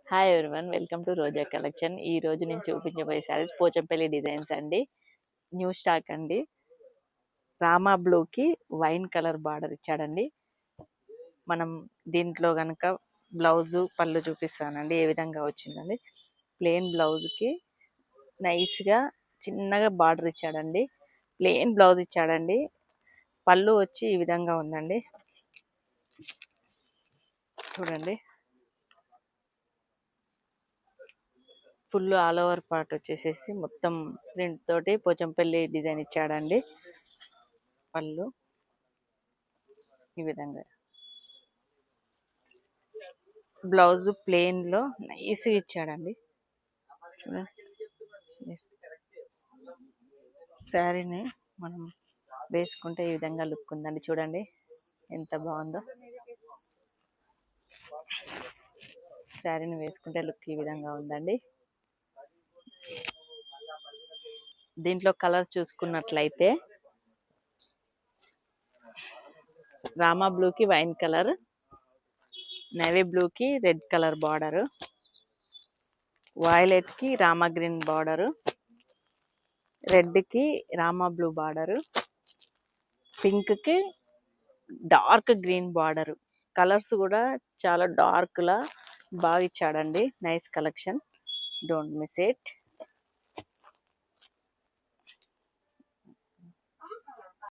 Hi everyone, welcome to Roja collection. ఈ రోజు నేను చూపించబోయే శారీస్ పోచంపల్లి డిజైన్స్ అండి. న్యూ స్టాక్ అండి. రామా బ్లూకి వైన్ కలర్ బార్డర్ ఇచ్చాడండి. మనం దీంట్లో కనుక బ్లౌజు పళ్ళు చూపిస్తానండి ఏ విధంగా వచ్చిందండి. ప్లెయిన్ బ్లౌజ్కి నైస్గా చిన్నగా బార్డర్ ఇచ్చాడండి. ప్లెయిన్ బ్లౌజ్ ఇచ్చాడండి. పళ్ళు వచ్చి ఈ విధంగా ఉందండి. చూడండి, ఫుల్ ఆల్ ఓవర్ పార్ట్ వచ్చేసేసి మొత్తం ప్రింట్ తోటి పోచంపల్లి డిజైన్ ఇచ్చాడండి. పళ్ళు ఈ విధంగా, బ్లౌజ్ ప్లెయిన్ లో నైస్ ఇచ్చాడండి. శారీని మనం వేసుకుంటే ఈ విధంగా లుక్ ఉందండి. చూడండి ఎంత బాగుందో. శారీని వేసుకుంటే లుక్ ఈ విధంగా ఉందండి. దీంట్లో కలర్స్ చూసుకున్నట్లయితే రామా బ్లూకి వైన్ కలర్, నేవీ బ్లూకి రెడ్ కలర్ బార్డరు, వైలెట్కి రామా గ్రీన్ బార్డరు, రెడ్కి రామా బ్లూ బార్డరు, పింక్కి డార్క్ గ్రీన్ బార్డరు. కలర్స్ కూడా చాలా డార్క్లా బాగా ఇచ్చాడండి. Nice collection, don't miss it.